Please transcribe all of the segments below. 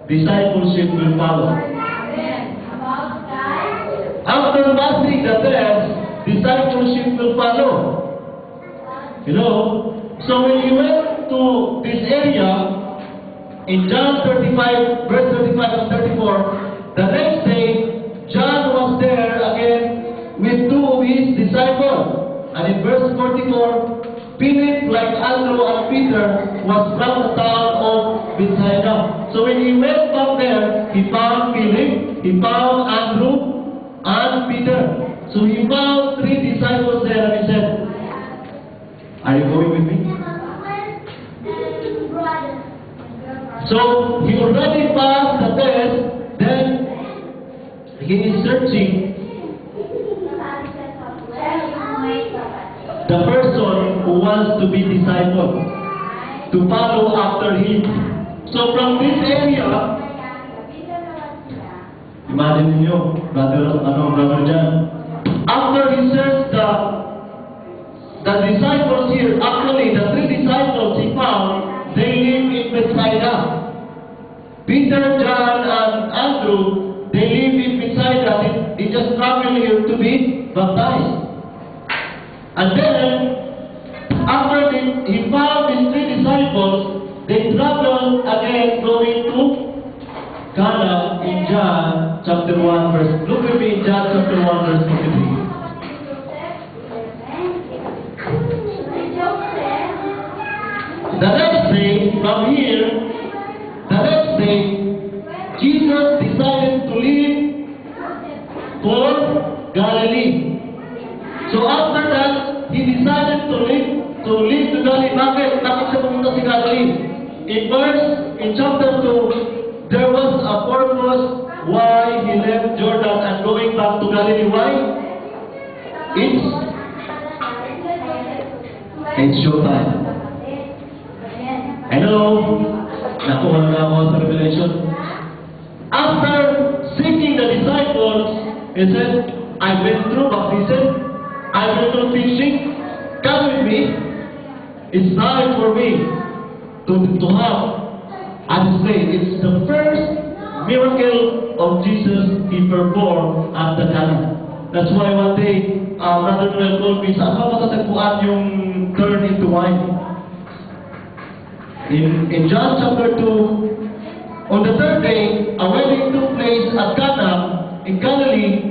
discipleship will follow. After passing the test, discipleship will follow. You know, so when he went to this area, in John 35, verse 35 and 34, the next day, John was there again with two of his disciples. And in verse 44, Philip, like Andrew and Peter, was from the town of Bethsaida. So when he went back there, he found Philip, he found Andrew, and Peter. So he found three disciples there and he said, "Are you going with me?" So he already passed the test, then he is searching the person who wants to be discipled, to follow after him. So from this area, imagine niyo, brother John, after he searched the disciples here, actually the three disciples he found, they live in Bethsaida. Peter, John, and Andrew, they live in Bethsaida. They just travel here to be baptized. And then, after he found these three disciples, they traveled again going to Cana in John chapter 1 verse. Look with me in John chapter 1 verse 53. The next day, from here, Jesus decided to leave for Galilee. So after that, he decided to leave to Galilee. Bakit siya pumunta sa Galilee? In chapter 2, there was a purpose why he left Jordan and going back to Galilee. Why? It's showtime. Hello? Nakuha na ako sa Revelation. After seeking the disciples, he said, "I've been through baptism, I've been through teaching, come with me. It's time for me to have a display." It's the first miracle of Jesus he performed at the Cana. That's why one day, Brother Noel told me, saan ba matatagpuan yung turn into wine? In John chapter 2, on the third day, a wedding took place at Cana in Galilee.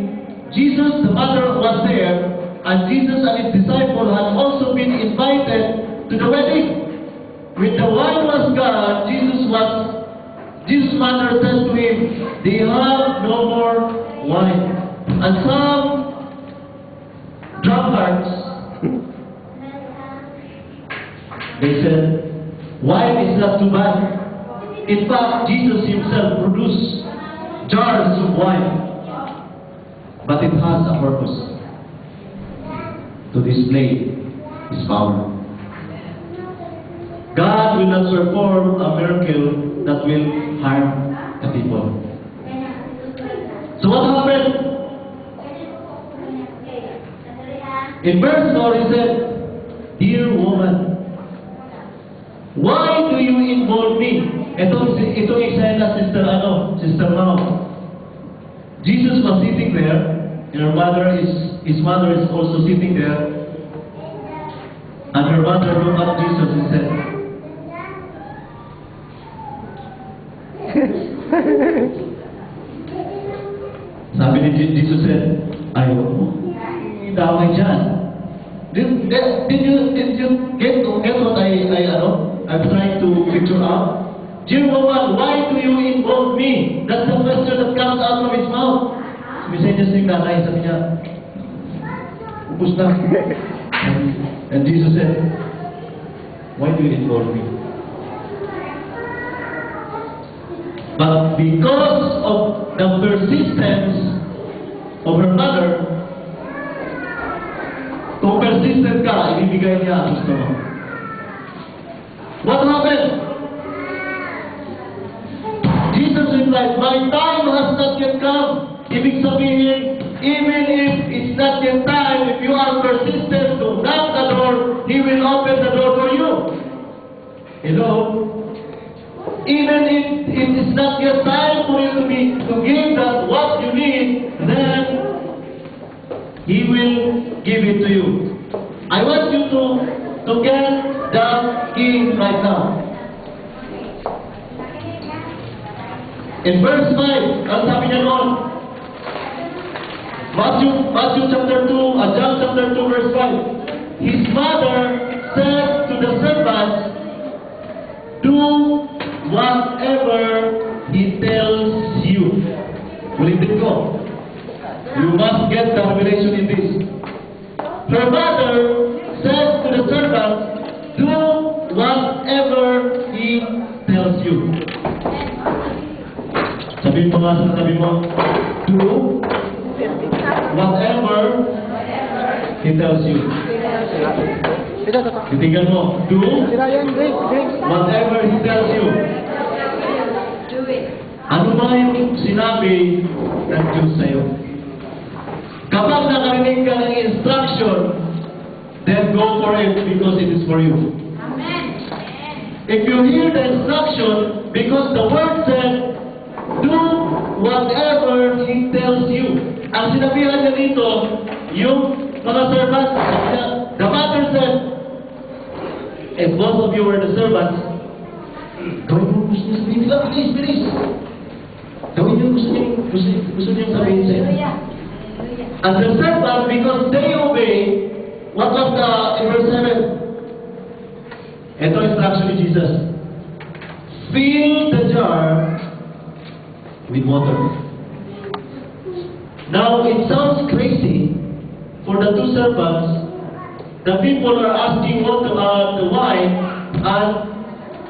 Jesus, the mother, was there, and Jesus and his disciples had also been invited to the wedding. When the wine was gone, Jesus' mother said to him, "They have no more wine." And some drunkards, they said, "Wine is not too bad." In fact, Jesus himself produced jars of wine. But it has a purpose, to display His power. God will not perform a miracle that will harm the people. So what happened? In verse 4, he said, "Dear woman, why do you involve me?" Itong eksena, Sister Mau. Jesus was sitting there, and his mother is also sitting there. And her mother looked at Jesus and said, sabi ni Jesus said, "Ayaw mo, idamay dyan." Did you get what I'm trying to picture out? "Dear woman, why do you involve me?" That's the question that comes out from his mouth. Sabi niya sa nanay, sabi niya, "Upos na." And Jesus said, "Why do you involve me?" But because of the persistence of her mother, kung persistent ka, ibibigay niya ang gusto mo. What happened? Jesus replied, "My time has not yet come." Ibig sabihin, even if it's not yet time, if you are persistent to knock the door, He will open the door for you. Hello? even if it is not yet time for you to give that what you need, then He will give it to you. I want you to get that key right now. In verse 5, ang sabi niya noon, Matthew chapter 2, John chapter 2, verse 5, His mother said to the servants, do whatever He tells you. Ulitin ko. You must get the revelation in this. Her mother said to the servants, do whatever He tells you. Sabihin mo nga sa sabi mo, do whatever He tells you. Titingnan mo, do whatever He tells you. Ano ba yung sinabi ng Diyos sa'yo? Kapag nakarinig ka ng instruction, then go for it because it is for you. If you hear the instruction, because the Word said, do whatever He tells you. Ang sinabihan niya dito, yung mga servants, the mother said, if both of you were the servants, gawin mo gusto niyo sabihin nila, please. Gawin niyo gusto niyo sabihin sa'yo. And the servants, because they obey, what was the in verse 7? Ito instruction ni Jesus. Fill the jar with water. Now, it sounds crazy for the two servants. The people are asking what the wine, and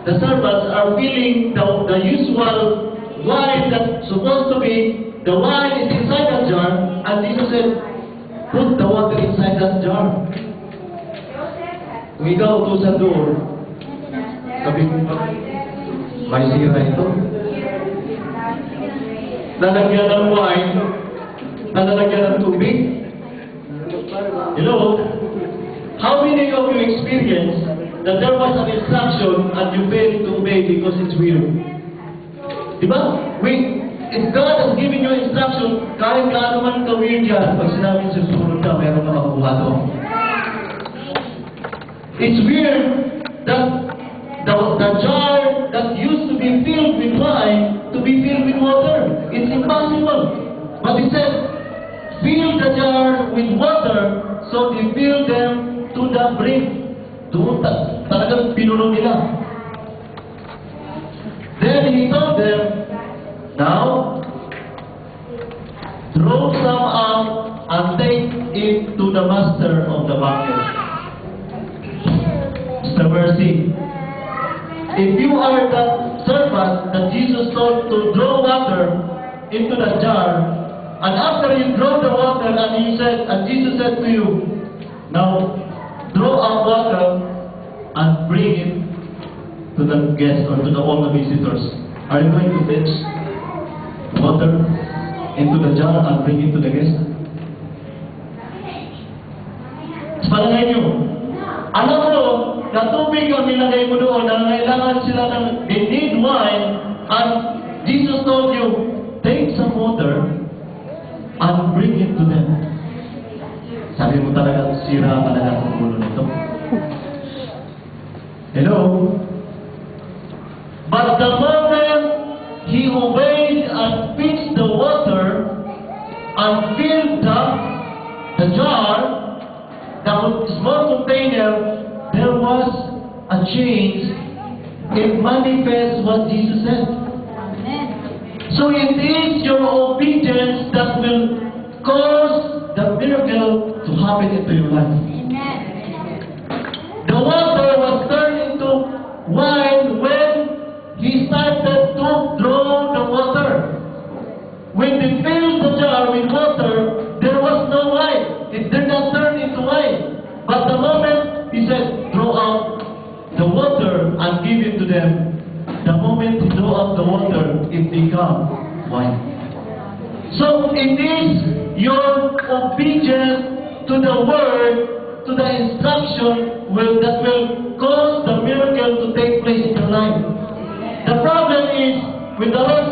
the servants are filling the usual wine that's supposed to be, the wine is inside that jar, and Jesus said, put the water inside that jar. Kung ikaw to sa door, sabi ko, may sira ito. Lalagyan ng wine, lalagyan ng tubig. You know, how many of you experience that there was an instruction and you failed to obey because it's weird? Diba? If God has given you instruction, kahit gaano man ka-weird yan, pag sinabing susunod ka, meron ka makukuha doon. It's weird that the jar that used to be filled with wine to be filled with water. It's impossible. But He said, fill the jar with water, so they fill them to the brim. Doon talagang pinuno nila. Then He told them, now, throw some out and take it to the master of the banquet. Mr. Mercy, if you are the servant that Jesus told to draw water into the jar, and after you draw the water, and Jesus said to you, now draw out water and bring it to the guests or to all the visitors. Are you going to fetch water into the jar and bring it to the guest? Sa palagay nyo, alam mo, na tubig ang nilagay mo doon, na kailangan sila ng, they need wine, and Jesus told you, take some water and bring it to them. Sabi mo talaga, sira talaga ang ulo nito. Hello? But the moment he obeyed and fixed the water and filled the jar, the small container, there was a change. It manifests what Jesus said. Amen. So it is your obedience that will cause the miracle to happen into your life. Amen. The water was turned into wine when He started to draw the water. When they filled the jar with water, there was no wine. It did not turn into wine. But the moment He said, draw out the water and give it to them, the moment He draw out the water, it becomes wine. So it is your obedience to the word, to the instruction that will cause the miracle to take place in your life. The problem is, when the Lord